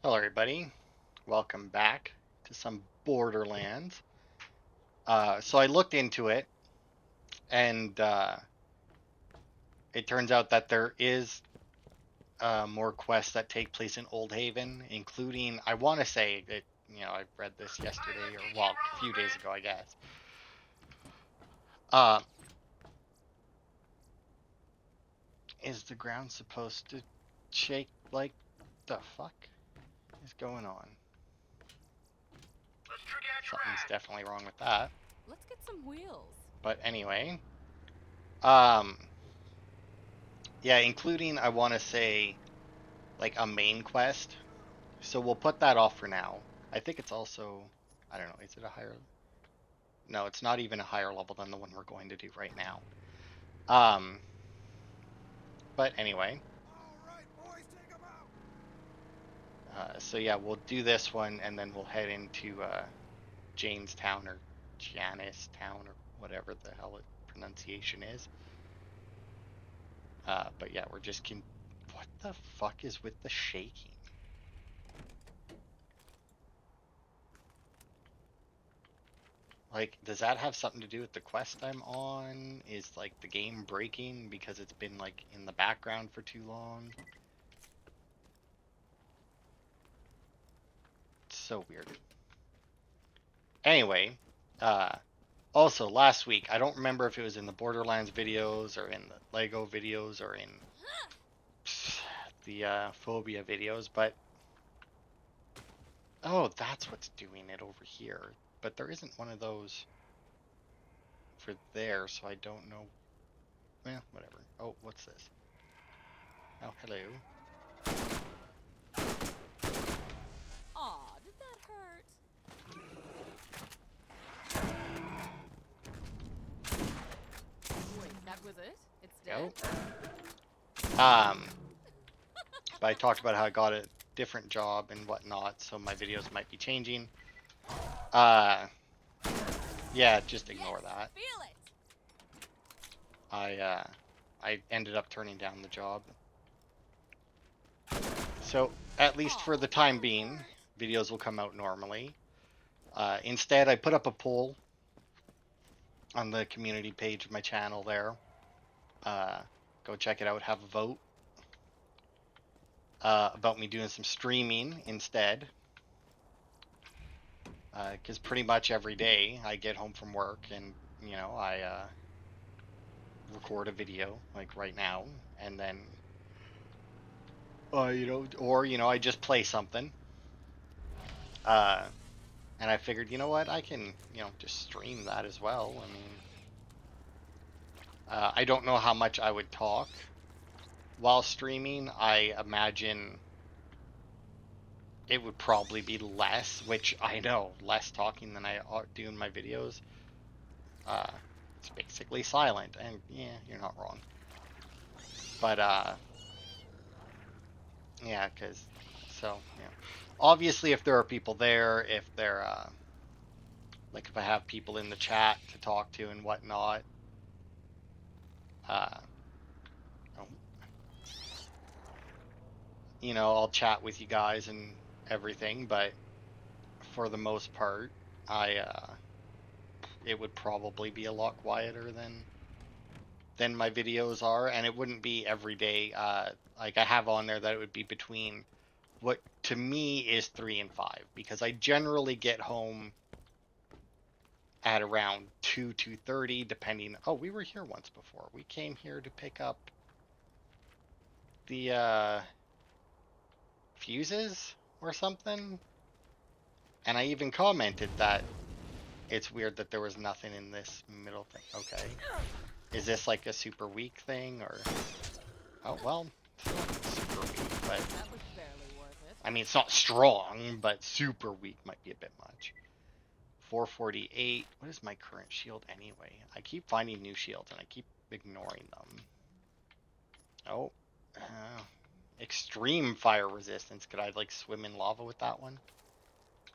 Hello, everybody. Welcome back to some Borderlands. So I looked into it, and it turns out that there is more quests that take place in Old Haven, including, I want to say that, I read this yesterday, or, well, a few days ago, I guess. Uh, is the ground supposed to shake like the fuck is going on? Something's definitely wrong with that. Let's get some wheels. But anyway, um, yeah, including, I want to say, like a main quest. So we'll put that off for now. I think it's also, I don't know, is it a higher? No, it's not even a higher level than the one we're going to do right now. Um, but anyway, so yeah, we'll do this one and then we'll head into Janestown or Janistown or whatever the hell it pronunciation is. But yeah, we're just what the fuck is with the shaking? Like, does that have something to do with the quest I'm on? Is like the game breaking because it's been like in the background for too long? It's so weird. Anyway, uh, also last week, I don't remember if it was in the Borderlands videos or in the Lego videos or in the Phobia videos, but oh, that's what's doing it over here. But there isn't one of those for there, so I don't know. Well, whatever. Oh, what's this? Oh, hello. Aw, did that hurt? Wait, that was it? It's dead? Go. But I talked about how I got a different job and whatnot, so my videos might be changing. Yeah, just ignore that. Feel it! I ended up turning down the job. So, at least for the time being, videos will come out normally. Instead, I put up a poll on the community page of my channel there. Go check it out, have a vote. About me doing some streaming instead. Because pretty much every day I get home from work and, I record a video, like right now, and then, or, I just play something. And I figured, you know what, I can, just stream that as well. I mean, I don't know how much I would talk while streaming. I imagine it would probably be less, which I know, less talking than I do in my videos. It's basically silent, and yeah, you're not wrong. But yeah, obviously, if there are people there, if they're like if I have people in the chat to talk to and whatnot, uh, oh, I'll chat with you guys and everything. But for the most part, it would probably be a lot quieter than my videos are, and it wouldn't be every day. Like I have on there that it would be between what to me is 3 and 5, because I generally get home at around 2:30, depending. Oh, we were here once before. We came here to pick up the fuses or something, and I even commented that it's weird that there was nothing in this middle thing. Okay, is this like a super weak thing, or oh well, it's not super weak, but That was barely worth it. I mean it's not strong, but super weak might be a bit much. 448. What is my current shield anyway? I keep finding new shields and I keep ignoring them. Oh, extreme fire resistance. Could I like swim in lava with that one?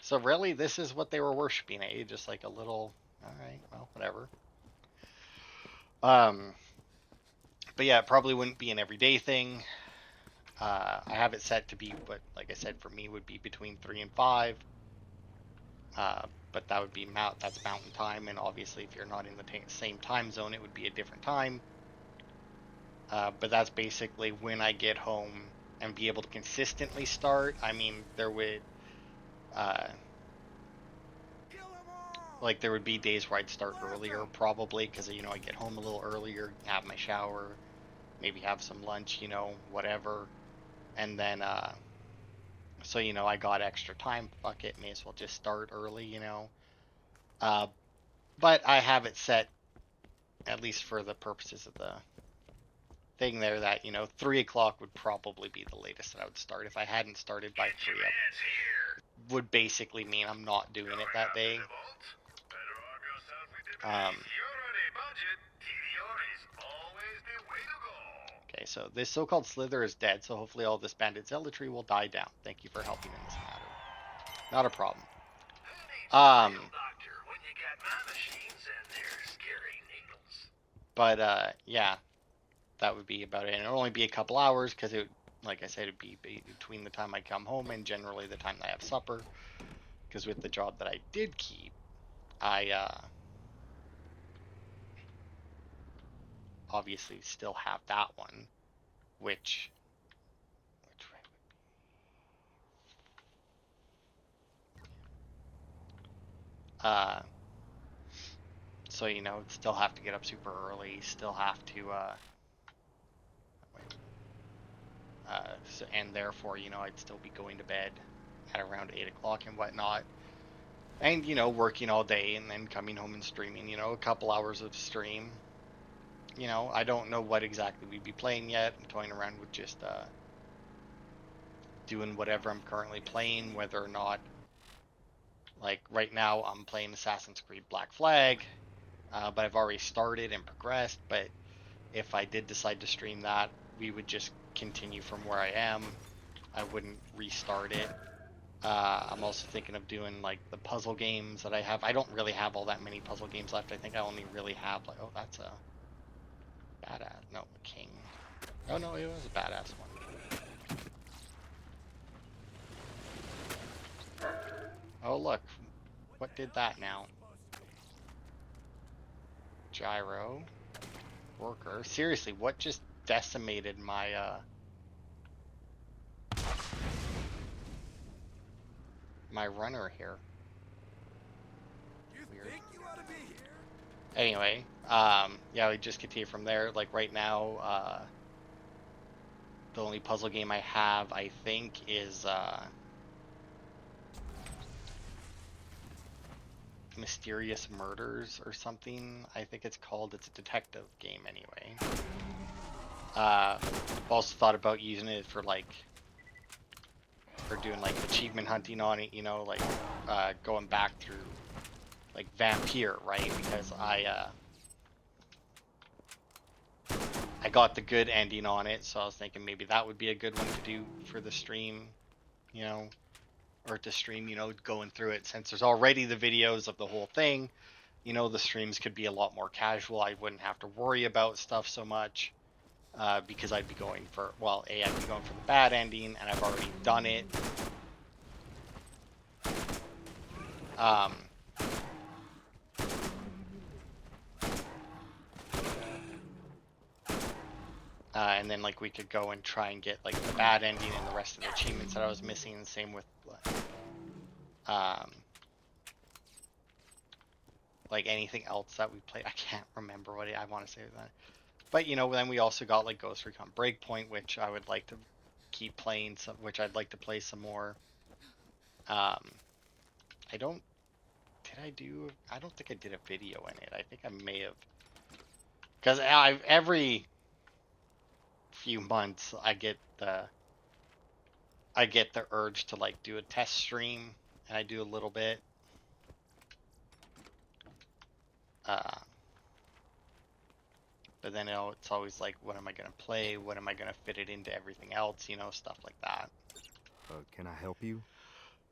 So really, this is what they were worshiping, eh? Just like a little. All right, well, whatever. But yeah, it probably wouldn't be an everyday thing. I have it set to be what, like I said, for me would be between 3 and 5. Uh, but that would be that's mountain time, and obviously if you're not in the same time zone, it would be a different time. But that's basically when I get home and be able to consistently start. I mean, uh, there would be days where I'd start earlier, probably because I get home a little earlier, have my shower, maybe have some lunch, whatever, and then so I got extra time. Fuck it, may as well just start early. Uh, but I have it set, at least for the purposes of the thing there, that 3 o'clock would probably be the latest that I would start. If I hadn't started by 3, it would basically mean I'm not doing it that day. Okay, so this so-called slither is dead, so hopefully all this bandit zealotry will die down. Thank you for helping in this matter. Not a problem. But yeah, that would be about it. And it'll only be a couple hours because like I said, it'd be between the time I come home and generally the time that I have supper. Because with the job that I did keep, I obviously still have that one, which way so still have to get up super early, still have to so, and therefore I'd still be going to bed at around 8 o'clock and whatnot, and working all day and then coming home and streaming a couple hours of stream. I don't know what exactly we'd be playing yet. I'm toying around with just doing whatever I'm currently playing, whether or not, like right now I'm playing Assassin's Creed Black Flag, but I've already started and progressed. But if I did decide to stream that, we would just continue from where I am. I wouldn't restart it. I'm also thinking of doing like the puzzle games that I have. I don't really have all that many puzzle games left. I think I only really have like, oh, that's a badass. No, a king. Oh no, it was a badass one. Oh look, what did that now? Gyro. Worker. Seriously, what just decimated my runner here? Weird. Anyway, yeah, we just continue from there. Like right now, the only puzzle game I have, I think, is Mysterious Murders or something. I think it's called. It's a detective game anyway. I've also thought about using it for doing like achievement hunting on it, like going back through like Vampire, right? Because I got the good ending on it, so I was thinking maybe that would be a good one to do for the stream, or to stream, going through it, since there's already the videos of the whole thing. The streams could be a lot more casual. I wouldn't have to worry about stuff so much, because I'd be going for, well, I'd be going for the bad ending, and I've already done it. And then like we could go and try and get like the bad ending and the rest of the achievements that I was missing. And same with like anything else that we played. I can't remember what I want to say that. But then we also got like Ghost Recon Breakpoint, which I would like to keep playing, which I'd like to play some more. I don't think I did a video in it. I think I may have, because every few months I get the urge to like do a test stream, and I do a little bit. But then it's always like, what am I gonna play? What am I gonna fit it into everything else? Stuff like that. Can I help you?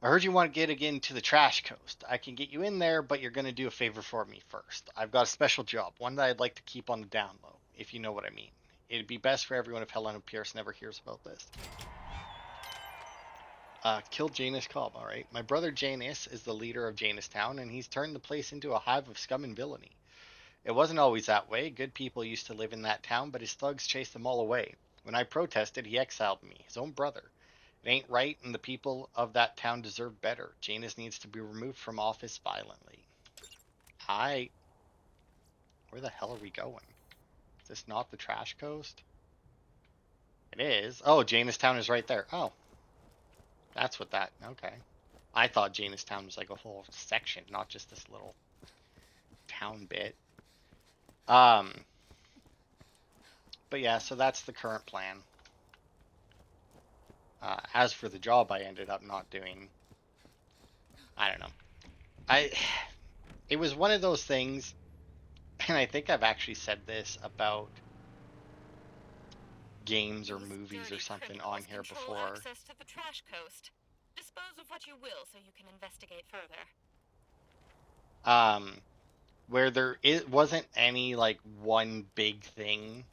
I heard you want to get again to the Trash Coast. I can get you in there, but you're gonna do a favor for me first. I've got a special job, one that I'd like to keep on the down low, if you know what I mean. It'd be best for everyone if Helena Pierce never hears about this. Killed Janus Cobb, alright. My brother Janus is the leader of Janustown, and he's turned the place into a hive of scum and villainy. It wasn't always that way. Good people used to live in that town, but his thugs chased them all away. When I protested, he exiled me, his own brother. It ain't right, and the people of that town deserve better. Janus needs to be removed from office violently. Where the hell are we going? Is this not the Trash Coast? It is. Oh, Janustown is right there. Oh, that's what that. Okay. I thought Janustown was like a whole section, not just this little town bit. But yeah, so that's the current plan. As for the job I ended up not doing, I don't know. It was one of those things, and I think I've actually said this about games or movies or something on here before. Access to the Trash Coast. Dispose of what you will so you can investigate further. Where wasn't any like one big thing.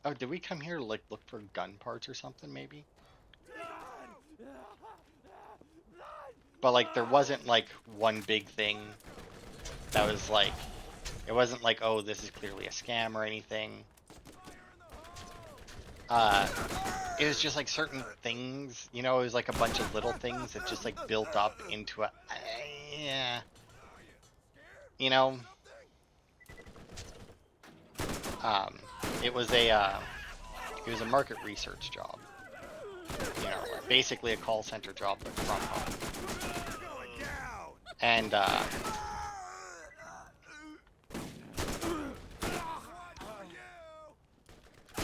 Oh, did we come here to like look for gun parts or something maybe? But like there wasn't like one big thing that was like, it wasn't like, oh, this is clearly a scam or anything. It was just like certain things, you know, it was like a bunch of little things that just like built up into a, yeah, you know, it was a market research job, you know, basically a call center job, but from home. And,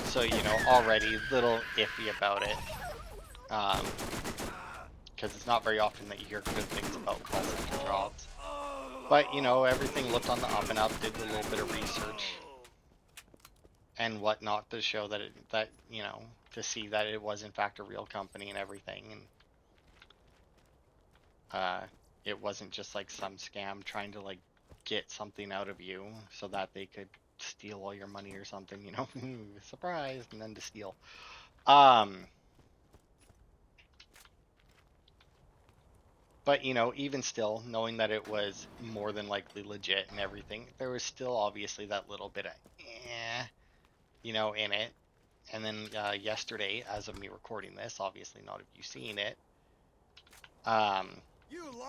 so, you know, already a little iffy about it. Because it's not very often that you hear good things about call center jobs. But, you know, everything looked on the up and up, did a little bit of research and whatnot to show that, you know, to see that it was in fact a real company and everything. And it wasn't just like some scam trying to like get something out of you so that they could steal all your money or something, you know, surprise, and then to steal. But, you know, even still, knowing that it was more than likely legit and everything, there was still obviously that little bit of, you know, in it. And then yesterday, as of me recording this, obviously not of you seeing it,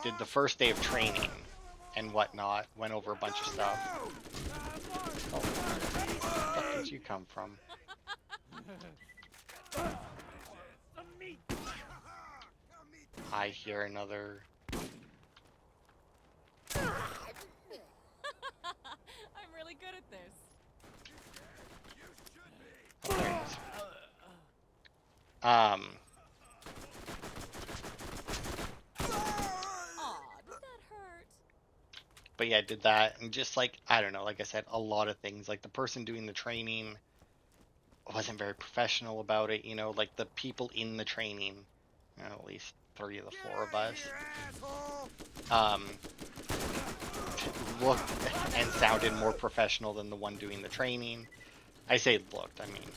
did the first day of training and whatnot, went over a bunch of stuff. Oh, where the fuck did you come from? I hear another. I'm really good at this. Oh, there it is. Aw, did that hurt? But yeah, I did that, and just like, I don't know, like I said, a lot of things. Like the person doing the training wasn't very professional about it, you know, like the people in the training, you know, at least 3 of the 4 of us, looked and sounded more professional than the one doing the training. I say looked, I mean,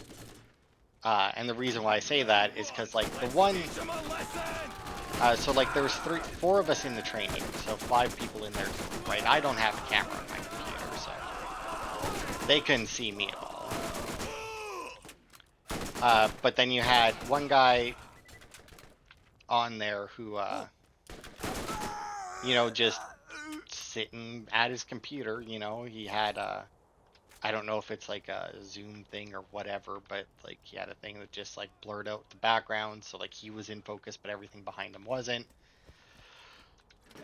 and the reason why I say that is because like the one, so like there was 4 of us in the training, so 5 people in there, right? I don't have a camera on my computer, so they couldn't see me at all. But then you had one guy on there who, you know, just sitting at his computer, you know, he had, I don't know if it's like a Zoom thing or whatever, but like he had a thing that just like blurred out the background, so like he was in focus, but everything behind him wasn't.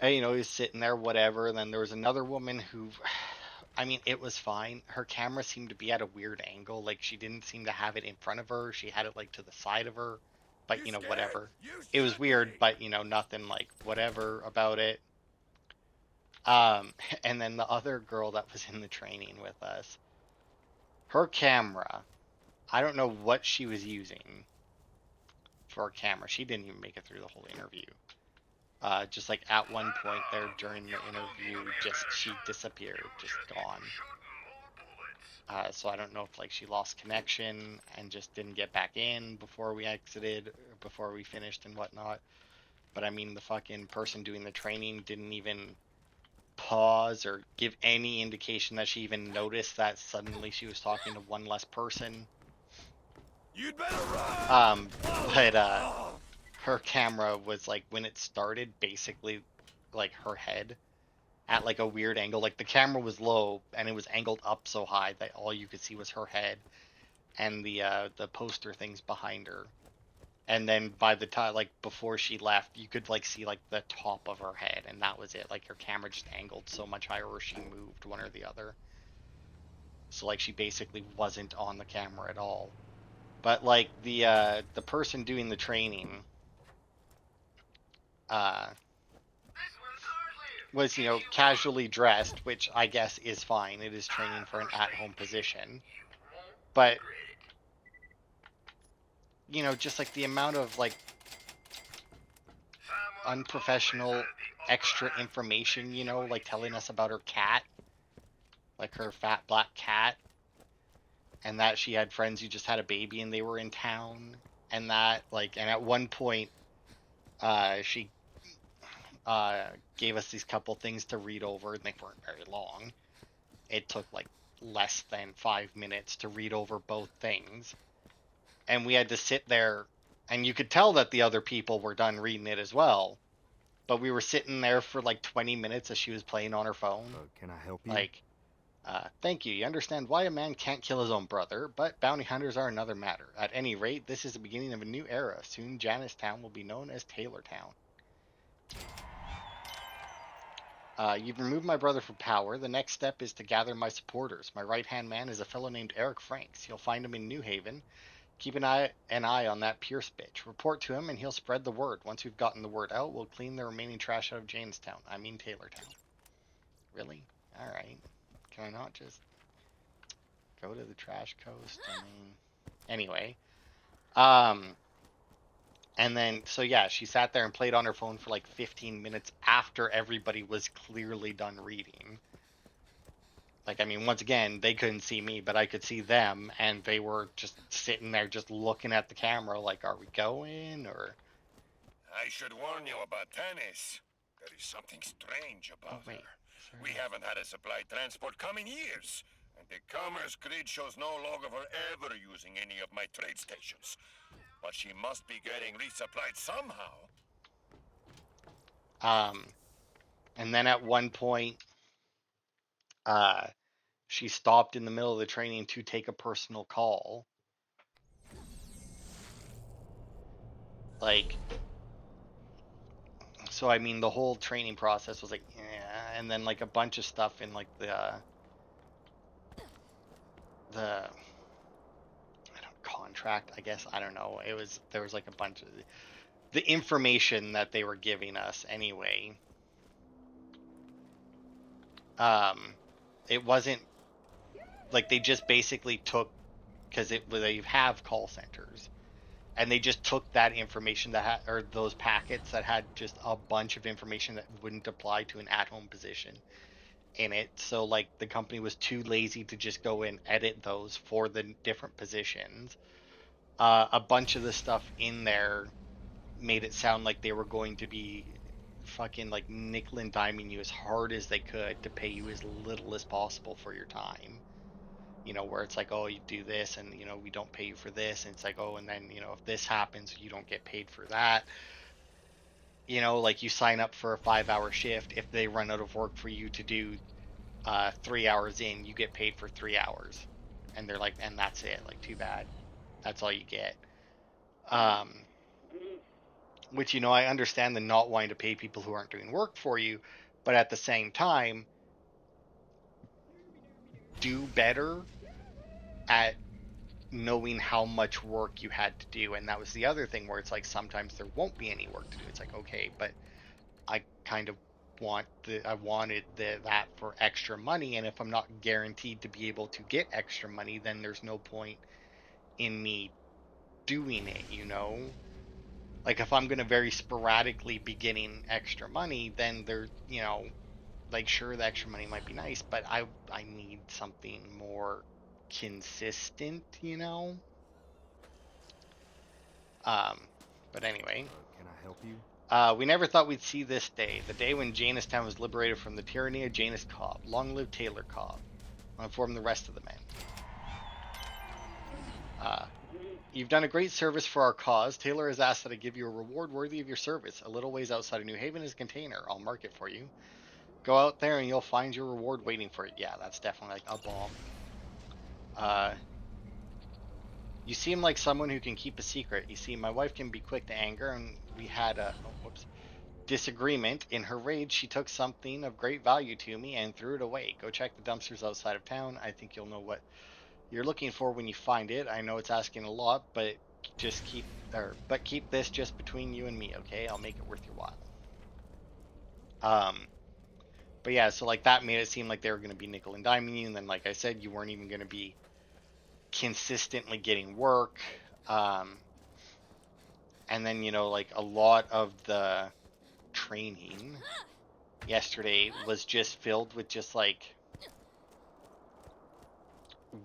And, you know, he was sitting there, whatever, and then there was another woman who, I mean, it was fine. Her camera seemed to be at a weird angle. Like, she didn't seem to have it in front of her. She had it, like, to the side of her. But, you know, whatever. It was weird, but, you know, nothing, like, whatever about it. And then the other girl that was in the training with us, her camera, I don't know what she was using for a camera. She didn't even make it through the whole interview. Just like at one point there during the interview, just she disappeared, just gone. So I don't know if like she lost connection and just didn't get back in before we exited, or before we finished and whatnot. But I mean, the fucking person doing the training didn't even pause or give any indication that she even noticed that suddenly she was talking to one less person. You'd better run! But her camera was like when it started basically like her head at like a weird angle. Like the camera was low and it was angled up so high that all you could see was her head and the poster things behind her. And then by the time like before she left, you could like see like the top of her head and that was it. Like her camera just angled so much higher or she moved one or the other. So like she basically wasn't on the camera at all. But like the person doing the training uh was, you know, casually dressed, which I guess is fine. It is training for an at-home position. But you know, just like the amount of like unprofessional extra information, you know, like telling us about her cat, like her fat black cat, and that she had friends who just had a baby and they were in town, and that like, and at one point, she gave us these couple things to read over, and they weren't very long. It took like less than 5 minutes to read over both things, and we had to sit there, and you could tell that the other people were done reading it as well. But we were sitting there for like 20 minutes as she was playing on her phone. Can I help you? Like, thank you. You understand why a man can't kill his own brother, but bounty hunters are another matter. At any rate, this is the beginning of a new era. Soon, Janistown will be known as Taylortown. You've removed my brother from power. The next step is to gather my supporters. My right-hand man is a fellow named Eric Franks. You'll find him in New Haven. Keep an eye on that Pierce bitch. Report to him and he'll spread the word. Once we've gotten the word out, we'll clean the remaining trash out of Jamestown. I mean Taylortown. Really? Alright. Can I not just go to the trash coast? I mean, anyway. Um, and then, so yeah, she sat there and played on her phone for like 15 minutes after everybody was clearly done reading. Like, I mean, once again, they couldn't see me, but I could see them, and they were just sitting there just looking at the camera like, are we going, or... I should warn you about Tanis. There is something strange Oh, about wait. her. Sorry. We haven't had a supply transport come in years, and the commerce grid shows no log of her ever using any of my trade stations. But she must be getting resupplied somehow. Um, and then at one point, uh, she stopped in the middle of the training to take a personal call. Like, so I mean, the whole training process was like, yeah, and then like a bunch of stuff in like the I don't contract, I guess, I don't know. It was there was like a bunch of the information that they were giving us anyway. Um, it wasn't like they just basically took because they have call centers and they just took that information that had or those packets that had just a bunch of information that wouldn't apply to an at-home position in it. So like the company was too lazy to just go and edit those for the different positions. A bunch of the stuff in there made it sound like they were going to be fucking like nickel and diming you as hard as they could to pay you as little as possible for your time. You know, where it's like, oh, you do this and, you know, we don't pay you for this. And it's like, oh, and then, you know, if this happens, you don't get paid for that. You know, like you sign up for a 5 hour shift. If they run out of work for you to do 3 hours in, you get paid for 3 hours. And they're like, and that's it. Like, too bad. That's all you get. Um, which, you know, I understand the not wanting to pay people who aren't doing work for you. But at the same time, do better at knowing how much work you had to do. And that was the other thing where it's like sometimes there won't be any work to do. It's like, okay, but I kind of wanted that for extra money, and if I'm not guaranteed to be able to get extra money, then there's no point in me doing it, you know? Like if I'm going to very sporadically be getting extra money, then there, you know, like sure the extra money might be nice, but I need something more consistent, you know? But anyway. Can I help you? We never thought we'd see this day, the day when Janestown was liberated from the tyranny of Janus Cobb. Long live Taylor Cobb. I'll inform the rest of the men. You've done a great service for our cause. Taylor has asked that I give you a reward worthy of your service. A little ways outside of New Haven is a container. I'll mark it for you. Go out there and you'll find your reward waiting for you. Yeah, that's definitely like a bomb. You seem like someone who can keep a secret. You see, my wife can be quick to anger, and we had a disagreement. In her rage, she took something of great value to me and threw it away. Go check the dumpsters outside of town. I think you'll know what you're looking for when you find it. I know it's asking a lot, but keep this just between you and me, okay? I'll make it worth your while. But yeah, so like that made it seem like they were going to be nickel and diming you, and then like I said, you weren't even going to be consistently getting work. And then, you know, like a lot of the training yesterday was just filled with just like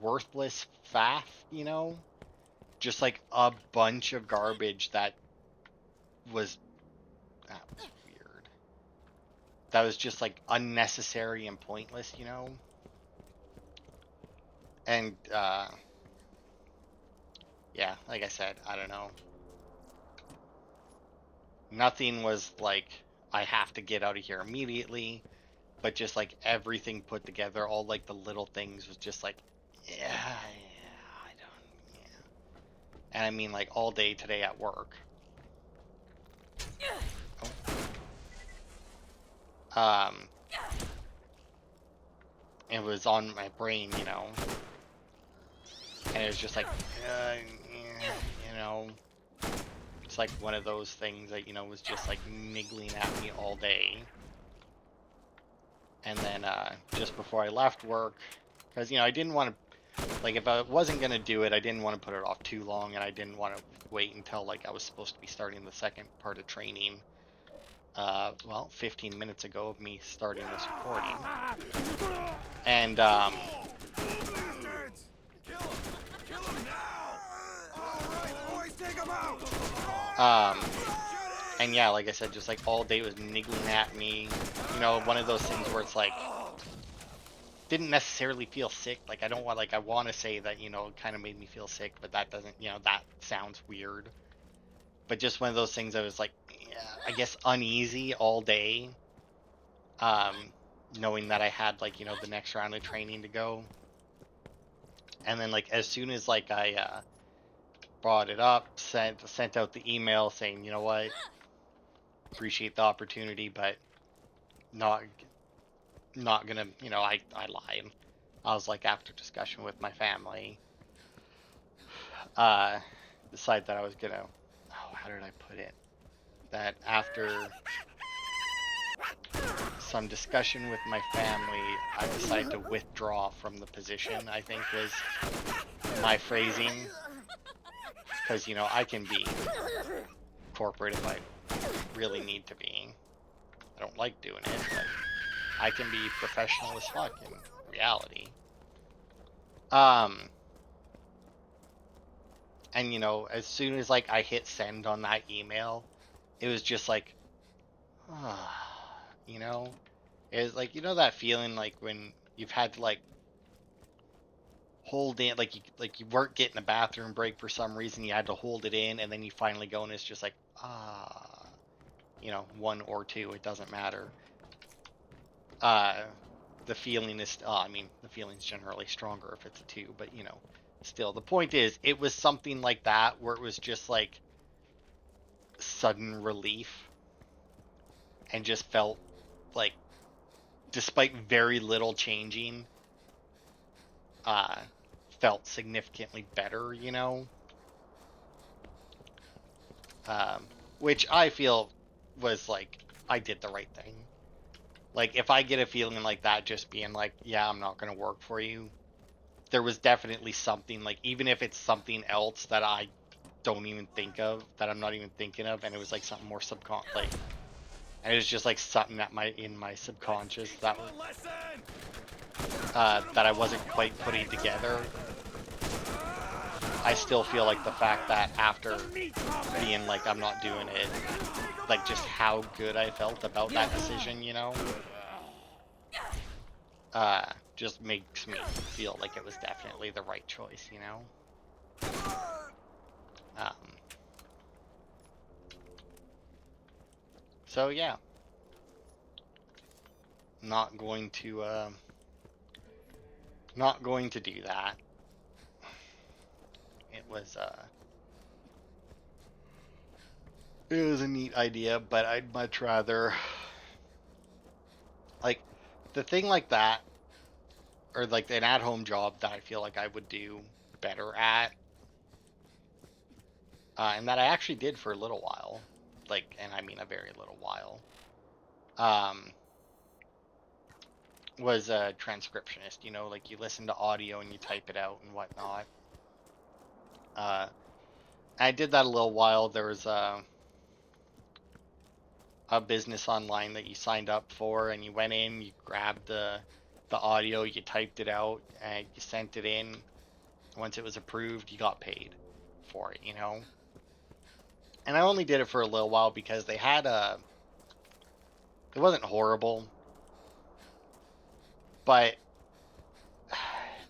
worthless faff, you know? Just like a bunch of garbage that was weird. That was just like unnecessary and pointless, you know? And yeah, like I said, I don't know. Nothing was like, I have to get out of here immediately, but just like everything put together, all like the little things was just like, yeah, I don't, yeah. And I mean like all day today at work. Oh. It was on my brain, you know, and it was just like, you know, it's like one of those things that, you know, was just like niggling at me all day. And then just before I left work, because, you know, I didn't want to, like, if I wasn't going to do it, I didn't want to put it off too long, and I didn't want to wait until, like, I was supposed to be starting the second part of training. Well, 15 minutes ago of me starting this recording. And, and yeah, like I said, just like all day was niggling at me. You know, one of those things where it's like, didn't necessarily feel sick. Like, I don't want, like, I want to say that, you know, it kind of made me feel sick, but that doesn't, you know, that sounds weird. But just one of those things I was like, yeah, I guess uneasy all day. Knowing that I had, like, you know, the next round of training to go. And then, like, as soon as, like, I brought it up, sent out the email saying, you know what, appreciate the opportunity, but not gonna, you know, I lied. I was like, after discussion with my family, decided that I was gonna, how did I put it? That after some discussion with my family, I decided to withdraw from the position, I think was my phrasing. Because, you know, I can be corporate if I really need to be. I don't like doing it, but I can be professional as fuck in reality. And, you know, as soon as, like, I hit send on that email, it was just like, you know? It was like, you know that feeling, like, when you've had to, like, hold in, like you weren't getting a bathroom break for some reason, you had to hold it in, and then you finally go, and it's just like, you know, 1 or 2, it doesn't matter. The feeling is, I mean, the feeling's generally stronger if it's a 2, but, you know, still, the point is, it was something like that, where it was just, like, sudden relief, and just felt, like, despite very little changing, felt significantly better, you know? Which I feel was, like, I did the right thing. Like, if I get a feeling like that, just being like, yeah, I'm not going to work for you, there was definitely something, like, even if it's something else that I don't even think of, that I'm not even thinking of, and it was, like, something more subconscious, like, and it was just, like, something that in my subconscious that was, that I wasn't quite putting together, I still feel like the fact that after being like, I'm not doing it, like just how good I felt about that decision, you know, just makes me feel like it was definitely the right choice, you know. Um, so yeah, not going to do that. It was a neat idea, but I'd much rather like the thing like that, or like an at-home job that I feel like I would do better at, and that I actually did for a little while, like, and I mean a very little while, um, was a transcriptionist. You know, like you listen to audio and you type it out and whatnot. I did that a little while. There was a business online that you signed up for, and you went in, you grabbed the audio, you typed it out, and you sent it in. Once it was approved, you got paid for it, you know. And I only did it for a little while because they had it wasn't horrible, but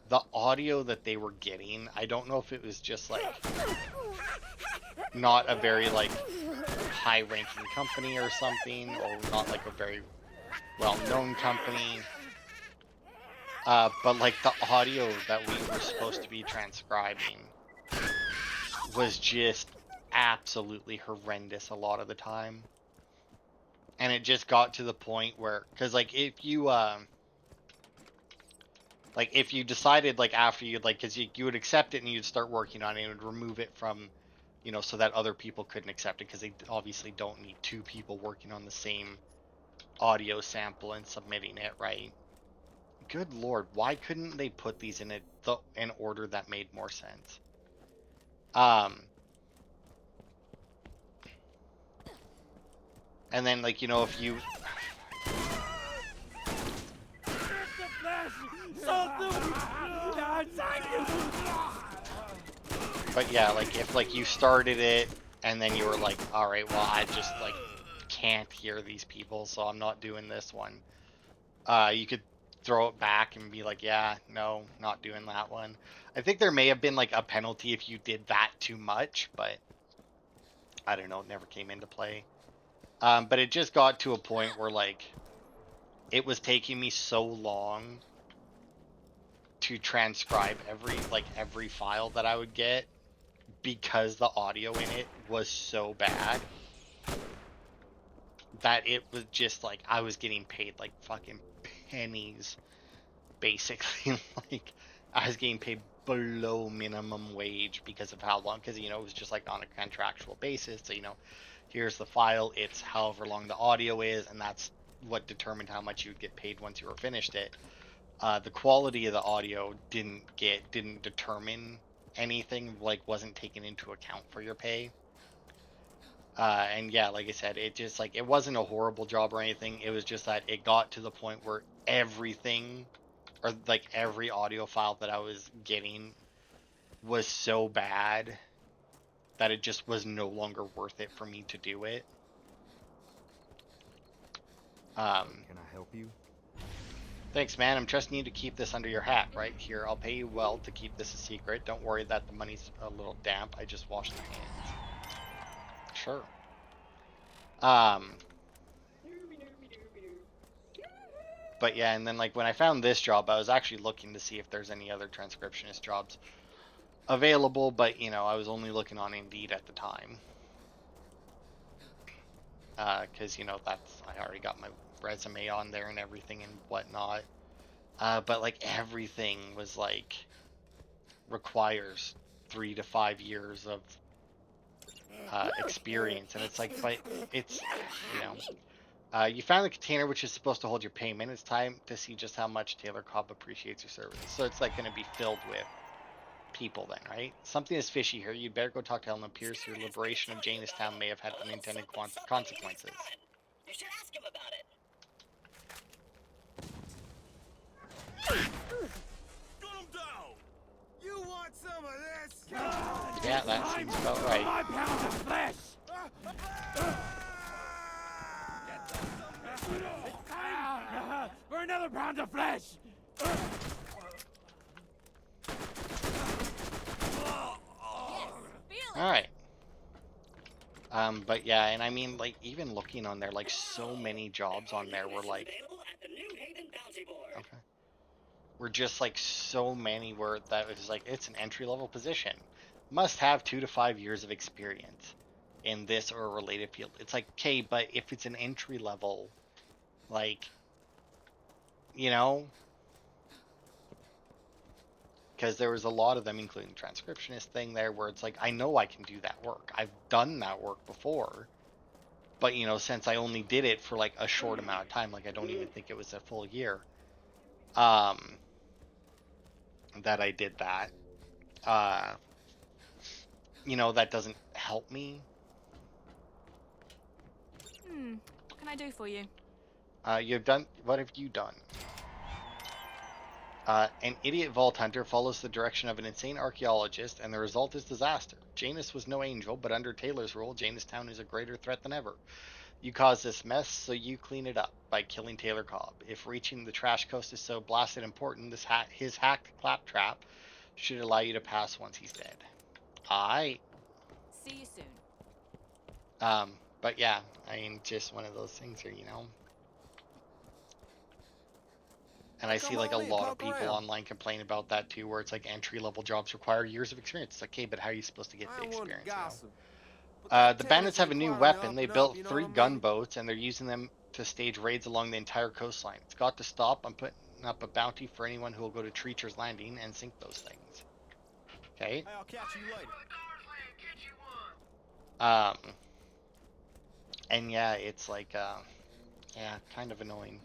the audio that they were getting, I don't know if it was just like not a very like high ranking company or something, or not like a very well known company. But like the audio that we were supposed to be transcribing was just absolutely horrendous a lot of the time. And it just got to the point where, because like if you decided like after you'd like, because you would accept it and you'd start working on it and would remove it from, you know, so that other people couldn't accept it, because they obviously don't need two people working on the same audio sample and submitting it, right? Good Lord, why couldn't they put these in an order that made more sense? And then like, you know, if you but yeah, like if like you started it and then you were like, all right, well, I just like can't hear these people, so I'm not doing this one. You could throw it back and be like, yeah, no, not doing that one. I think there may have been like a penalty if you did that too much, but I don't know, it never came into play. But it just got to a point where like it was taking me so long to transcribe every file that I would get, because the audio in it was so bad that it was just like I was getting paid like fucking pennies, basically. Like I was getting paid below minimum wage because of how long, because you know it was just like on a contractual basis. So you know, here's the file, it's however long the audio is, and that's what determined how much you'd get paid once you were finished it. The quality of the audio didn't determine anything, like wasn't taken into account for your pay. And yeah, like I said, it just like it wasn't a horrible job or anything. It was just that it got to the point where everything, or like every audio file that I was getting, was so bad that it just was no longer worth it for me to do it. Can I help you? Thanks, man. I'm trusting you to keep this under your hat, right? Here, I'll pay you well to keep this a secret. Don't worry that the money's a little damp. I just washed my hands. Sure. But yeah, and then like when I found this job, I was actually looking to see if there's any other transcriptionist jobs available, but you know, I was only looking on Indeed at the time. Because you know, I already got my resume on there and everything and whatnot. But like everything was like requires 3 to 5 years of experience, and it's like, but it's, you know, you found the container which is supposed to hold your payment. It's time to see just how much Taylor Cobb appreciates your services. So it's like going to be filled with people then, right? Something is fishy here. You'd better go talk to Helen Pierce. Your liberation of Jamestown may have had unintended consequences. You should ask him about it. Gun him down! You want some of this? Yeah, that seems about right. My pound of flesh! For another pound of flesh! Feel it. All right. But yeah, and I mean, like, even looking on there, like, so many jobs on there were like, okay, were just like so many where that was like, it's an entry level position, must have 2 to 5 years of experience in this or a related field. It's like, okay, but if it's an entry level, like, you know, because there was a lot of them, including transcriptionist thing there, where it's like, I know I can do that work. I've done that work before. But you know, since I only did it for like a short amount of time, like I don't even think it was a full year, um, that I did that. Uh, you know, that doesn't help me. What can I do for you? You've done. What have you done? An idiot vault hunter follows the direction of an insane archaeologist, and the result is disaster. Janus was no angel, but under Taylor's rule, Janustown is a greater threat than ever. You caused this mess, so you clean it up by killing Taylor Cobb. If reaching the trash coast is so blasted important, his hacked claptrap should allow you to pass once he's dead. I See you soon. but yeah, I mean, just one of those things here, you know. And I see like a lot of people online complain about that too, where it's like entry level jobs require years of experience. It's like, okay, but how are you supposed to get the experience? You know? The bandits have a new weapon. They built 3 gunboats, and they're using them to stage raids along the entire coastline. It's got to stop. I'm putting up a bounty for anyone who will go to Treacher's Landing and sink those things. Okay. I'll catch you later. Um. And yeah, it's like, yeah, kind of annoying.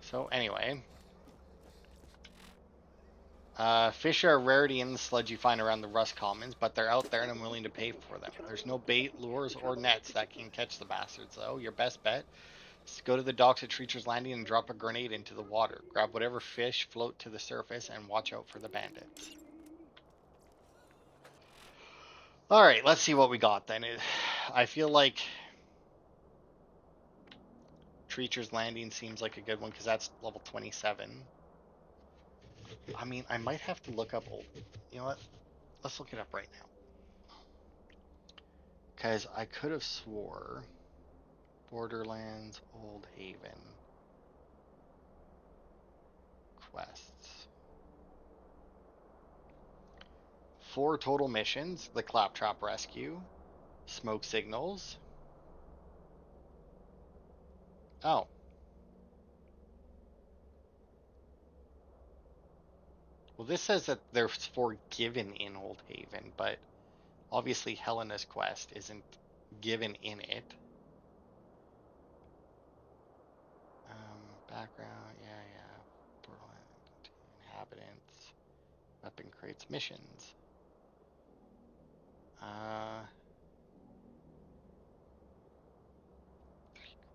So anyway, fish are a rarity in the sludge you find around the Rust Commons, but they're out there and I'm willing to pay for them. There's no bait, lures, or nets that can catch the bastards, though. Your best bet is to go to the docks at Treacher's Landing and drop a grenade into the water. Grab whatever fish float to the surface and watch out for the bandits. Alright, let's see what we got then. I feel like Treacher's Landing seems like a good one because that's level 27. I mean, I might have to look up old. You know what? Let's look it up right now. Because I could have swore Borderlands Old Haven quests. 4 total missions: the Claptrap Rescue, Smoke Signals. Oh. Well, this says that there's 4 given in Old Haven, but obviously Helena's quest isn't given in it. Background, yeah. Borderlands, inhabitants, weapon crates, missions.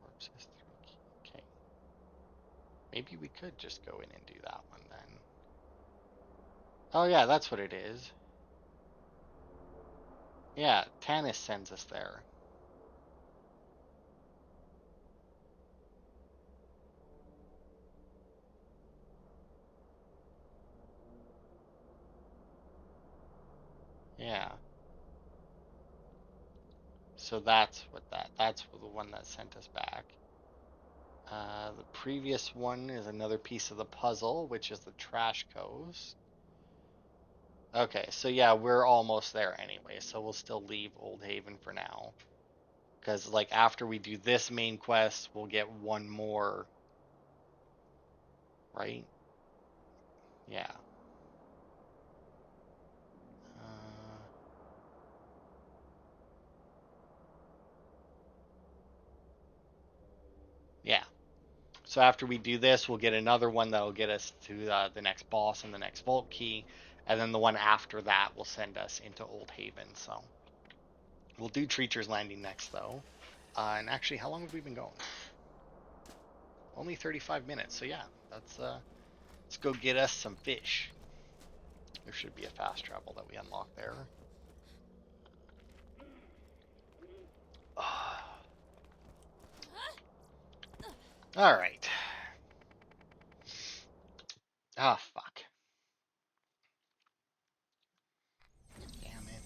Corpses, 3. Okay. Maybe we could just go in and do that one then. Oh yeah, that's what it is. Yeah, Tanis sends us there. Yeah. So that's the one that sent us back. The previous one is another piece of the puzzle, which is the trash coast. Okay, so yeah, we're almost there anyway, so we'll still leave Old Haven for now. Because, like, after we do this main quest, we'll get one more. Right? Yeah. Yeah. So after we do this, we'll get another one that'll get us to the next boss and the next vault key. And then the one after that will send us into Old Haven. So we'll do Treacher's Landing next, though. And actually, how long have we been going? Only 35 minutes. So yeah, let's go get us some fish. There should be a fast travel that we unlock there. All right. Ah, fuck. Damn it.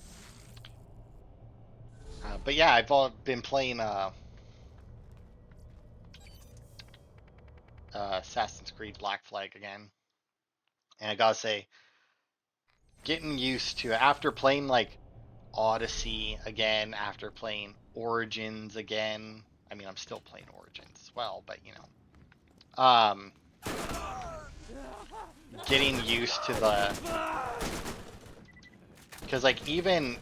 But yeah, I've been playing Assassin's Creed Black Flag again, and I gotta say, getting used to it after playing like Odyssey again, after playing Origins again. I mean, I'm still playing Origins as well, but you know, getting used to the, because like even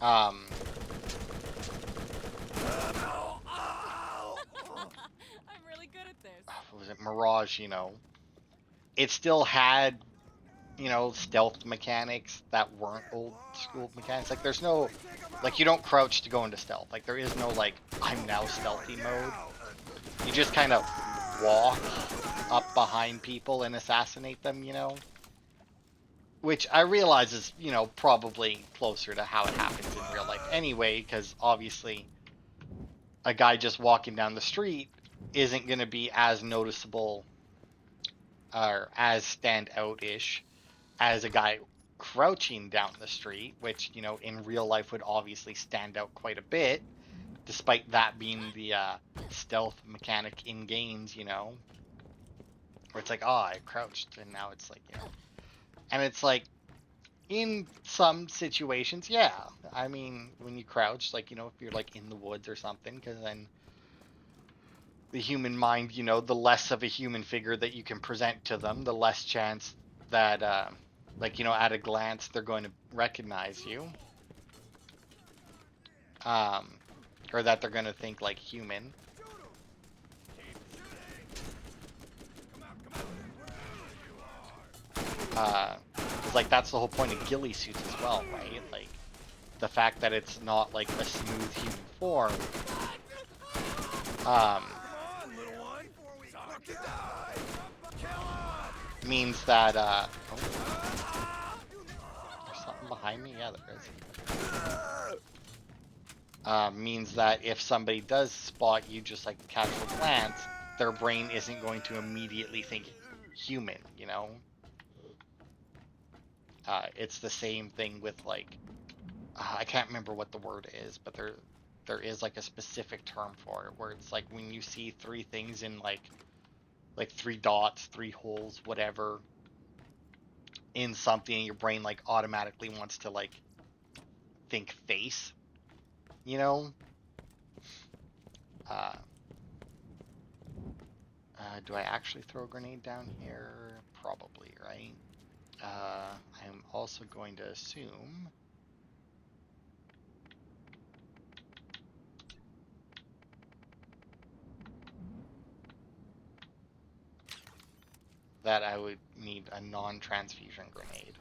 um I'm really good at this. what was it, Mirage, you know, it still had, you know, stealth mechanics that weren't old school mechanics. Like there's no, like you don't crouch to go into stealth. Like there is no like I'm now stealthy mode. You just kind of walk up behind people and assassinate them, you know? Which I realize is, you know, probably closer to how it happens in real life anyway, because obviously a guy just walking down the street isn't going to be as noticeable or as stand out-ish as a guy crouching down the street, which, you know, in real life would obviously stand out quite a bit, despite that being the stealth mechanic in games, you know, where it's like, oh, I crouched, and now it's like, you know, and it's like, in some situations, yeah, I mean, when you crouch, like, you know, if you're like in the woods or something, because then the human mind, you know, the less of a human figure that you can present to them, the less chance that, like, you know, at a glance, they're going to recognize you. Or that they're going to think like human. Because, like, that's the whole point of ghillie suits as well, right? Like, the fact that it's not, like, a smooth human form, means that, oh, there's something behind me? Yeah, there is. Means that if somebody does spot you just like a casual glance, their brain isn't going to immediately think human, you know? It's the same thing with like, I can't remember what the word is, but there is like a specific term for it where it's like when you see three things in like three dots, three holes, whatever, in something, your brain like automatically wants to like think face, you know? Uh, do I actually throw a grenade down here? Probably, right? I'm also going to assume that I would need a non-transfusion grenade.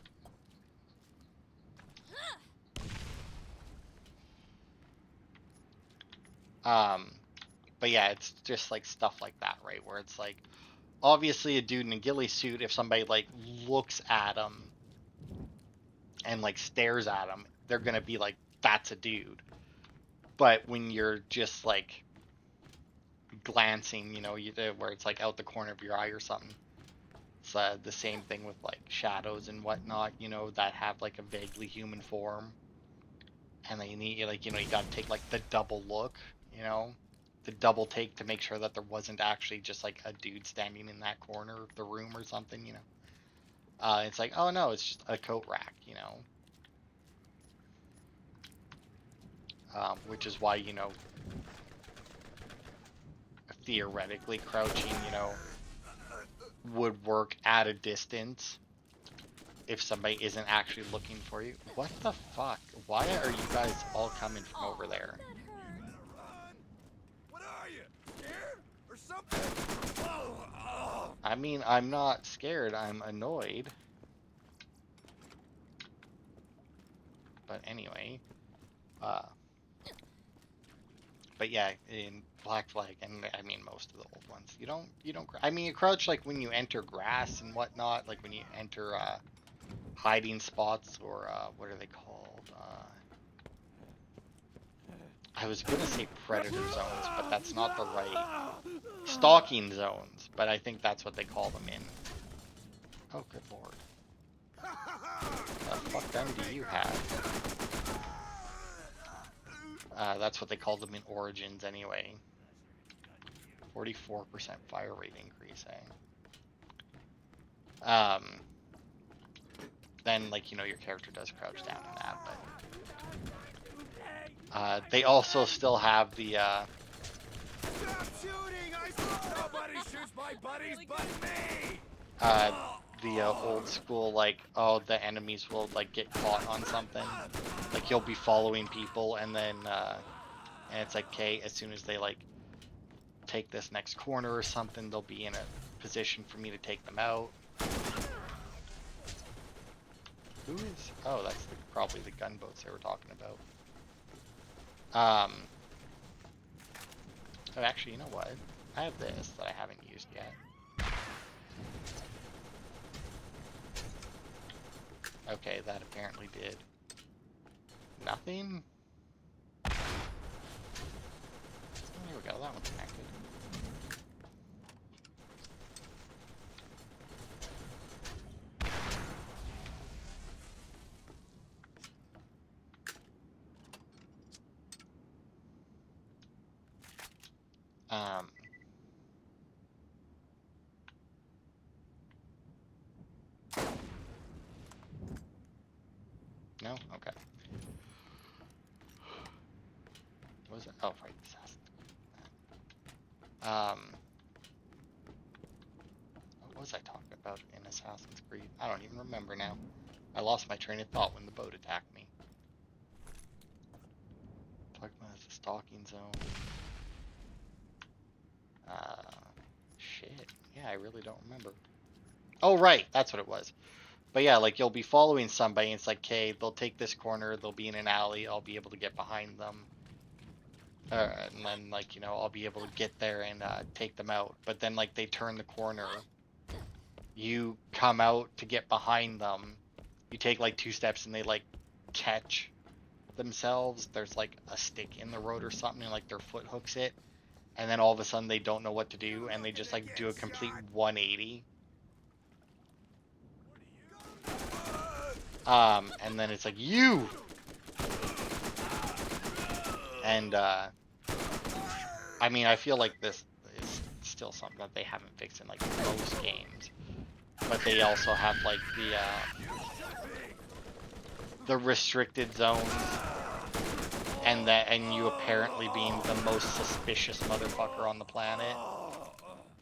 But yeah, it's just like stuff like that, right? Where it's like, obviously a dude in a ghillie suit, if somebody like looks at him and like stares at him, they're gonna be like, that's a dude. But when you're just like glancing, you know, where it's like out the corner of your eye or something, it's the same thing with like shadows and whatnot, you know, that have like a vaguely human form. And then you need, like, you know, you gotta take like the double look, you know, the double take to make sure that there wasn't actually just like a dude standing in that corner of the room or something, you know. It's like, oh no, it's just a coat rack, you know. Which is why, you know, theoretically crouching, you know, would work at a distance if somebody isn't actually looking for you. What the fuck? Why are you guys all coming from over there? What are you? Scared? Or something? Oh. I mean, I'm not scared, I'm annoyed. But anyway, but yeah, Black Flag, and I mean most of the old ones. You don't. I mean, you crouch like when you enter grass and whatnot, like when you enter hiding spots or what are they called? I was gonna say predator zones, but that's not the right. Stalking zones, but I think that's what they call them in. Oh, good lord. The fuck gun do you have? That's what they called them in Origins anyway. 44% fire rate increase, eh? Then, like, your character does crouch down in that, but they also still have the Stop shooting! Nobody shoots my buddies but me! old school, like, oh, the enemies will like get caught on something, like you'll be following people, and then and it's like, okay, as soon as they like take this next corner or something, they'll be in a position for me to take them out. Who is? Oh, that's probably the gunboats they were talking about. Oh, actually, you know what? I have this that I haven't used yet. Okay, that apparently did nothing. Oh, there we go. That one's connected. No? Okay. What was it? Oh, right. What was I talking about in Assassin's Creed? I don't even remember now. I lost my train of thought when the boat attacked me. Talking about the stalking zone. Shit. Yeah, I really don't remember. Oh, right. That's what it was. But yeah, like you'll be following somebody, and it's like, okay, they'll take this corner, they'll be in an alley, I'll be able to get behind them. And then, like, I'll be able to get there and take them out. But then, like, they turn the corner. You come out to get behind them. You take, like, 2 steps, and they, like, catch themselves. There's, like, a stick in the road or something, and, like, their foot hooks it. And then all of a sudden, they don't know what to do, and they just, like, do a complete 180. And then it's like, you! And, I mean, I feel like this is still something that they haven't fixed in, like, most games. But they also have, like, the restricted zones. And you apparently being the most suspicious motherfucker on the planet.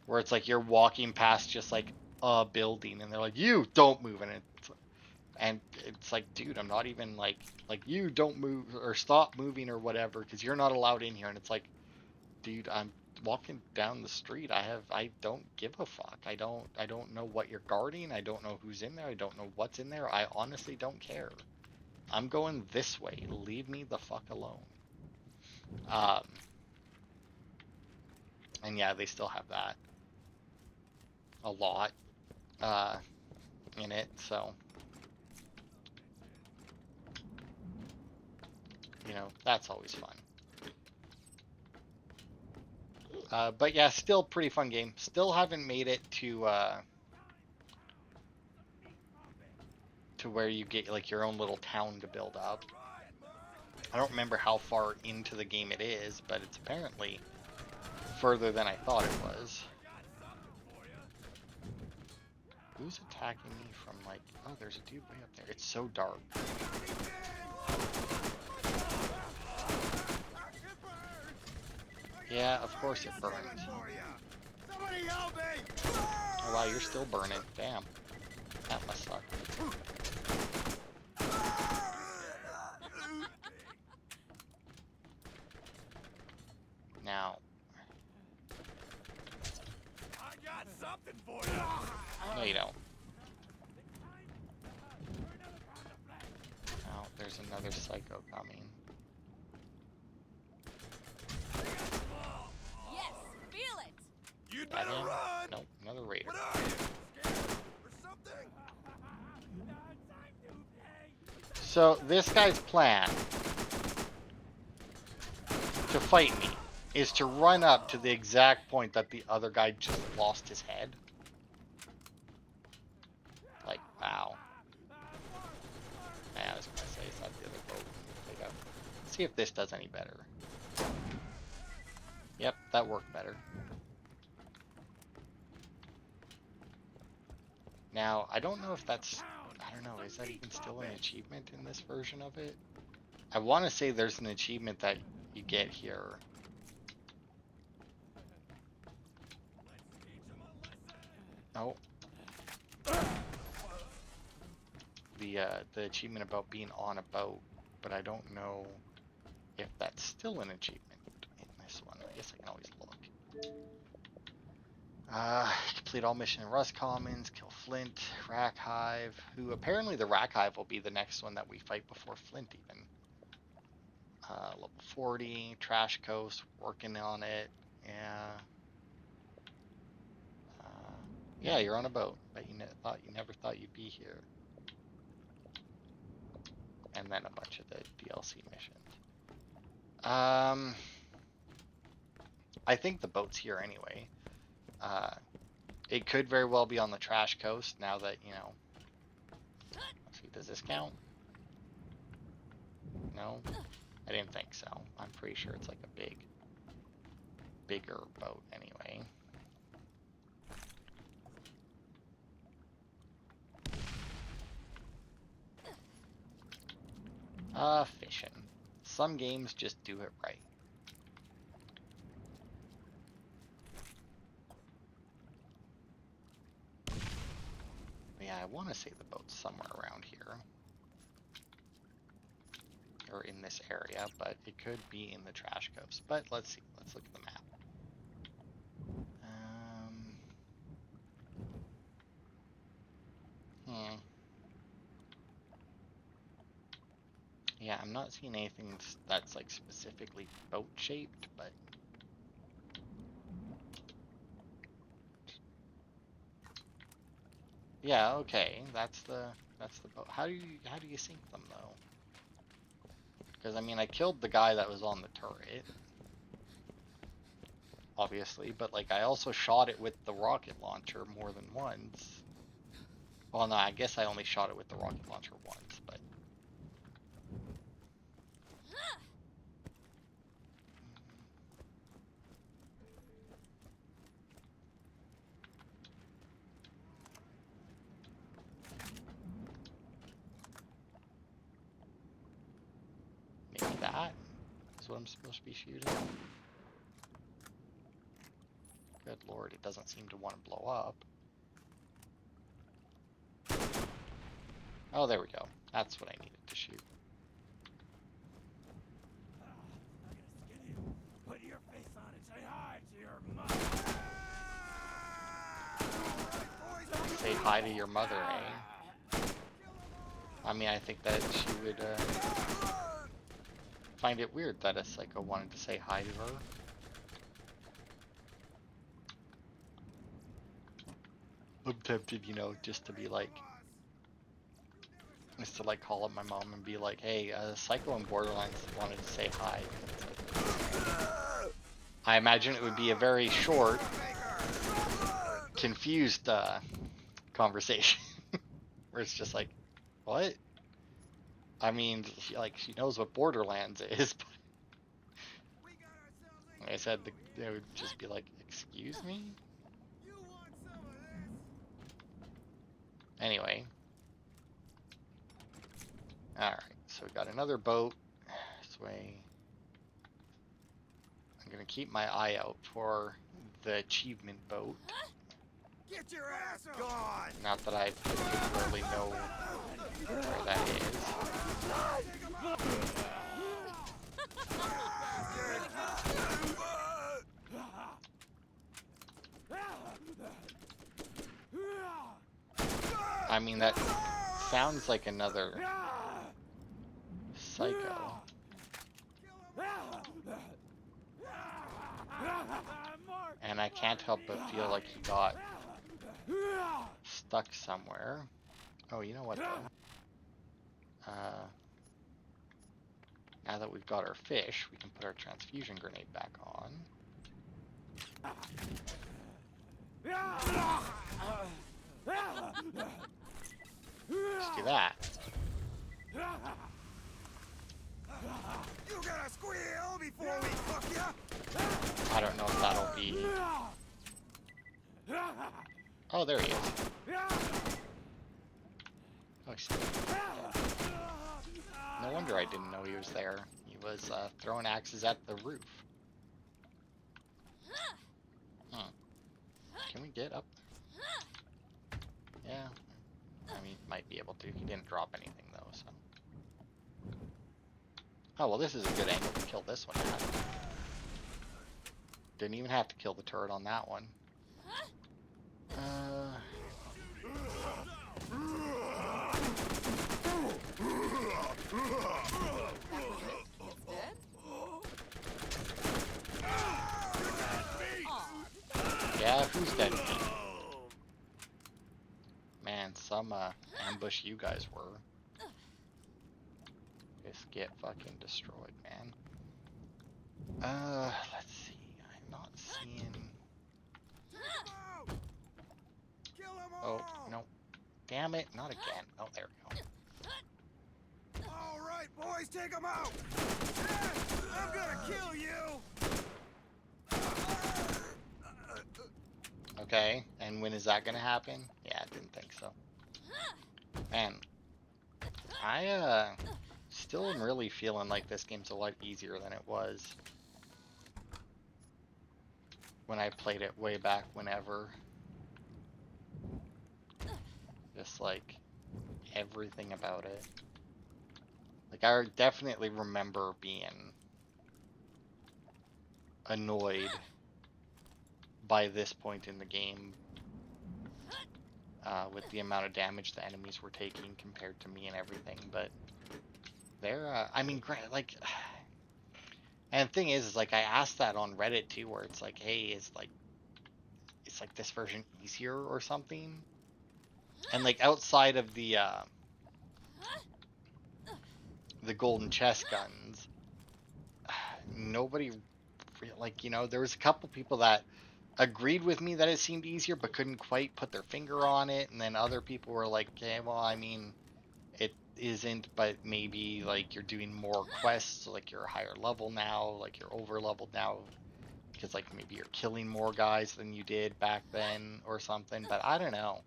Where it's like, you're walking past just, like, a building, and they're like, you, don't move, and it's like, dude, I'm not even like you don't move or stop moving or whatever, because you're not allowed in here. And it's like, dude, I'm walking down the street. I don't give a fuck. I don't know what you're guarding. I don't know who's in there. I don't know what's in there. I honestly don't care. I'm going this way. Leave me the fuck alone. And yeah, they still have that a lot in it, so that's always fun. But yeah, still pretty fun game. Still haven't made it to where you get like your own little town to build up. I don't remember how far into the game it is, but it's apparently further than I thought it was. Who's attacking me from, like, oh, there's a dude way up there. It's so dark. Yeah, of course it burns. Somebody help me! Oh wow, you're still burning. Damn. That must suck. Now. I got something for you! No, you don't. Oh, there's another psycho coming. You'd That better him? run! Nope, another raider. What are you? Scared? Or something? So this guy's plan to fight me is to run up to the exact point that the other guy just lost his head. Like, wow. I was gonna say it's not the other boat. Take out. See if this does any better. Yep, that worked better. Now, I don't know if that's... I don't know, is that even still an achievement in this version of it? I want to say there's an achievement that you get here. Oh. The achievement about being on a boat, but I don't know if that's still an achievement in this one. I guess I can always look. Complete all mission in Rust Commons, kill Flint, Rack Hive, who apparently the Rack Hive will be the next one that we fight before Flint even. Level 40, Trash Coast, working on it. Yeah. Yeah, you're on a boat, but you never thought you'd be here. And then a bunch of the DLC missions. I think the boat's here anyway. It could very well be on the Trash Coast now that, you know. Let's see, does this count? No? I didn't think so. I'm pretty sure it's like a bigger boat anyway. Fishing. Some games just do it right. Yeah, I want to say the boat's somewhere around here. Or in this area, but it could be in the Trash Coast. But let's see. Let's look at the map. Yeah, I'm not seeing anything that's like specifically boat shaped, but yeah, okay, that's the boat. How do you sink them though? Because I mean, I killed the guy that was on the turret, obviously, but like I also shot it with the rocket launcher more than once. Well, no, I guess I only shot it with the rocket launcher once, but maybe that is what I'm supposed to be shooting. Good lord, it doesn't seem to want to blow up. Oh, there we go. That's what I needed to shoot. Put your face on and say hi to your mother. Say hi to your mother, eh? I mean, I think that she would find it weird that a psycho wanted to say hi to her. I'm tempted, you know, just to be like, just to like call up my mom and be like, hey, Psycho in Borderlands wanted to say hi. I imagine it would be a very short, confused conversation. Where it's just like, what? I mean, she knows what Borderlands is, but like I said, they would just be like, excuse me? Anyway. Alright, so we got another boat this way. I'm gonna keep my eye out for the achievement boat. Get your ass gone! Not that I particularly know where that is. I mean, that sounds like another psycho. And I can't help but feel like he got stuck somewhere. Oh, you know what though? Now that we've got our fish, we can put our transfusion grenade back on. Let's do that. You gotta squeal before we fuck ya. I don't know if that'll be... Oh, there he is. Oh, no wonder I didn't know he was there. He was throwing axes at the roof. Can we get up? Yeah. I mean, might be able to. He didn't drop anything, though, so... Oh, well, this is a good angle to kill this one at. Didn't even have to kill the turret on that one. Yeah, who's dead? Man, some ambush you guys were. Just get fucking destroyed, man. Let's see. I'm not seeing... Oh, no. Damn it, not again. Oh, there we go. All right, boys, take them out. I'm gonna kill you. Okay, and when is that gonna happen? Yeah, I didn't think so. Man, I still am really feeling like this game's a lot easier than it was when I played it way back whenever. Just like everything about it. Like I definitely remember being annoyed by this point in the game with the amount of damage the enemies were taking compared to me and everything, but they're I mean, like, and the thing is like I asked that on Reddit too, where it's like, hey, it's like this version easier or something, and like outside of the golden chest guns, nobody like, you know, there was a couple people that agreed with me that it seemed easier but couldn't quite put their finger on it, and then other people were like, okay, well, I mean, it isn't, but maybe like you're doing more quests, so like you're a higher level now, like you're over leveled now because like maybe you're killing more guys than you did back then or something, but I don't know.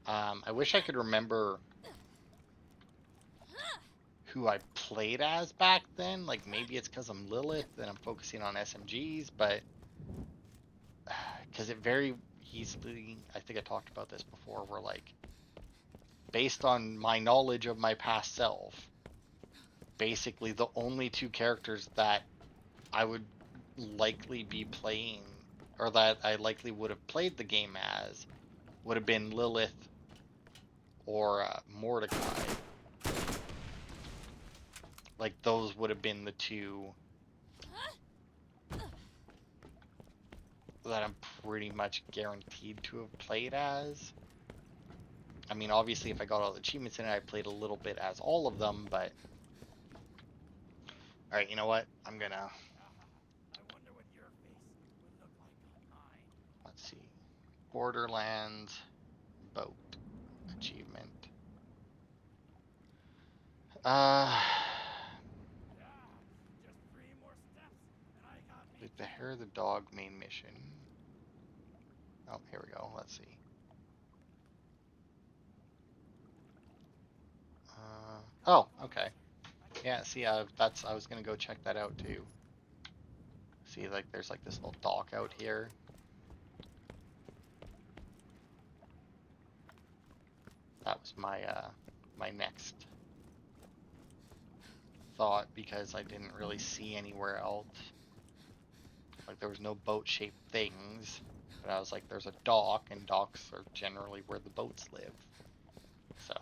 I wish I could remember who I played as back then. Like maybe it's because I'm Lilith and I'm focusing on SMGs, but because it very easily, I think I talked about this before, where like based on my knowledge of my past self, basically the only two characters that I would likely be playing, or that I likely would have played the game as, would have been Lilith or Mordecai. Like those would have been the two that I'm pretty much guaranteed to have played as. I mean, obviously, if I got all the achievements in it, I played a little bit as all of them, but... Alright, you know what? I'm gonna... I wonder what your face would look like on mine. Let's see. Borderlands boat achievement. Just 3 more steps, and I got me. The Hair of the Dog main mission. Oh, here we go. Let's see. Oh, okay. Yeah, see, I was gonna go check that out too. See, like, there's like this little dock out here. That was my my next thought, because I didn't really see anywhere else. Like there was no boat-shaped things, but I was like, there's a dock, and docks are generally where the boats live. So,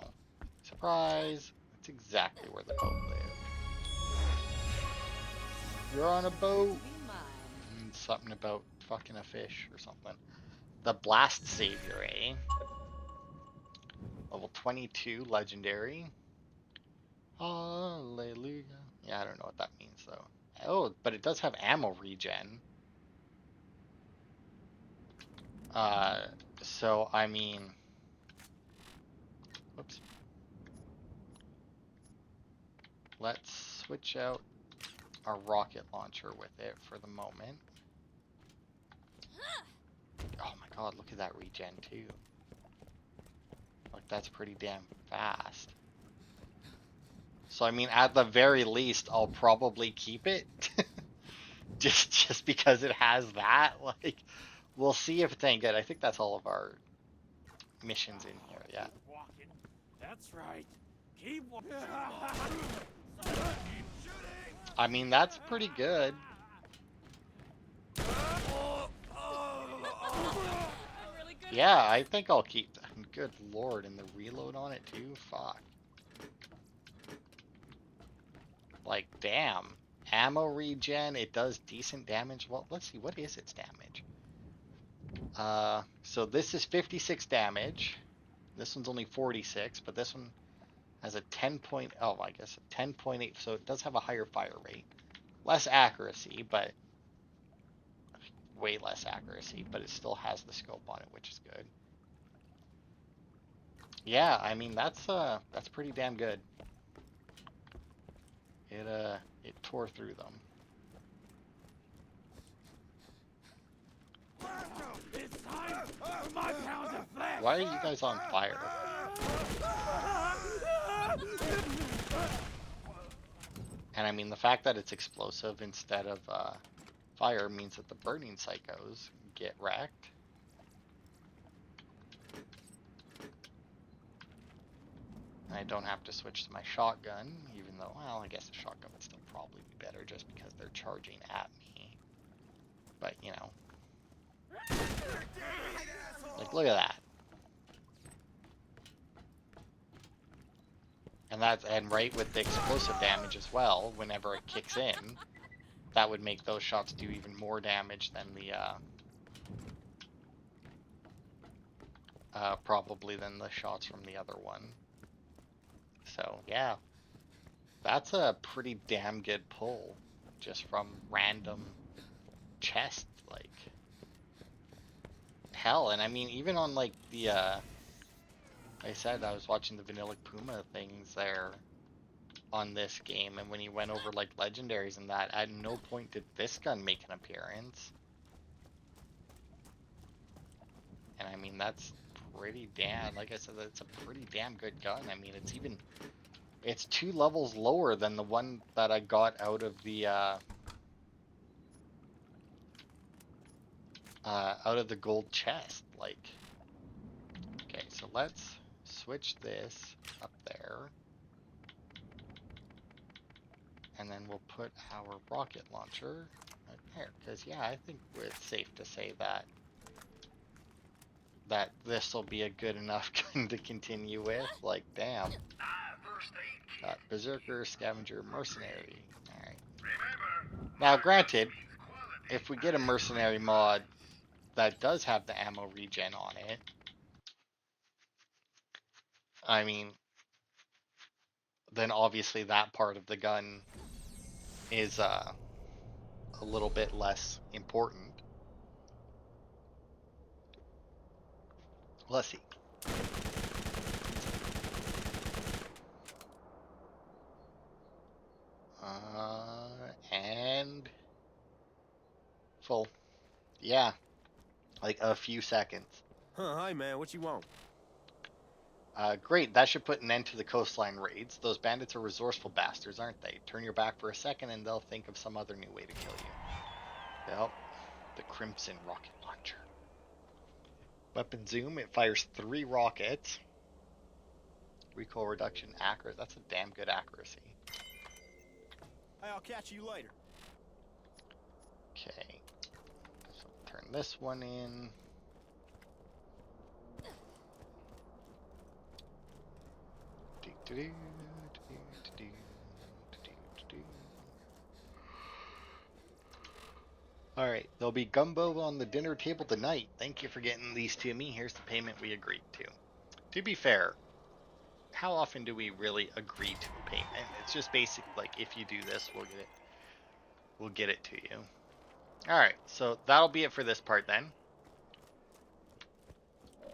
surprise! That's exactly where the boat lived. You're on a boat. And something about fucking a fish or something. The Blast Savior, eh? Level 22, legendary. Hallelujah. Yeah, I don't know what that means though. Oh, but it does have ammo regen. Uh, so I mean, whoops. Let's switch out our rocket launcher with it for the moment. Oh my god, look at that regen too. Like that's pretty damn fast. So I mean, at the very least, I'll probably keep it. just because it has that. Like, we'll see if it's any good. I think that's all of our missions in here. Yeah. Keep walking. That's right. Keep walking. I mean, that's pretty good. I'm really good Yeah, at I think I'll keep that. Good lord, and the reload on it too? Fuck. Like, damn. Ammo regen, it does decent damage. Well, let's see, what is its damage? So this is 56 damage. This one's only 46, but this one has a 10 point, oh, I guess a 10.8, so it does have a higher fire rate. Less accuracy, but way less accuracy, but it still has the scope on it, which is good. Yeah, I mean that's pretty damn good. It tore through them. It's time for my pound of flesh. Why are you guys on fire? And I mean the fact that it's explosive instead of fire means that the burning psychos get wrecked. I don't have to switch to my shotgun, even though, well, I guess the shotgun would still probably be better just because they're charging at me. But, you know. Like, look at that. And right with the explosive damage as well, whenever it kicks in, that would make those shots do even more damage than the, probably than the shots from the other one. So, yeah. That's a pretty damn good pull, just from random chest, like. Hell, and I mean, even on, like, the, like I said, I was watching the Vanilla Puma things there on this game, and when he went over, like, legendaries and that, at no point did this gun make an appearance. And I mean, that's pretty damn, like I said, that's a pretty damn good gun. I mean, it's 2 levels lower than the one that I got out of the, gold chest, like. Okay, so let's switch this up there. And then we'll put our rocket launcher right there. Because, yeah, I think it's safe to say that this will be a good enough gun to continue with. Like, damn. Got Berserker, Scavenger, Mercenary. Alright. Now, granted, if we get a Mercenary mod that does have the ammo regen on it, I mean, then obviously that part of the gun is a little bit less important. Let's see. And full. Yeah, like a few seconds. Huh, hi man, what you want? Great, that should put an end to the coastline raids. Those bandits are resourceful bastards, aren't they? Turn your back for a second and they'll think of some other new way to kill you. Well, the Crimson rocket launcher. Weapon zoom, it fires 3 rockets. Recoil reduction, accurate. That's a damn good accuracy. Hey, I'll catch you later. Okay, so turn this one in. Alright, there'll be gumbo on the dinner table tonight. Thank you for getting these to me. Here's the payment we agreed to. To be fair, how often do we really agree to a payment? It's just basic, like, if you do this, we'll get it to you. Alright, so that'll be it for this part then.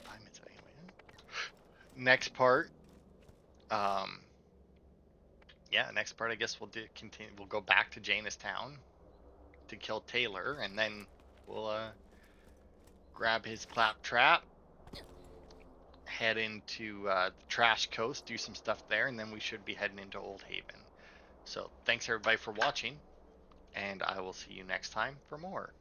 5 minutes anyway. Next part, yeah, next part I guess we'll continue. We'll go back to Jamestown to kill Taylor, and then we'll grab his claptrap, head into the Trash Coast, do some stuff there, and then we should be heading into Old Haven. So thanks everybody for watching, and I will see you next time for more.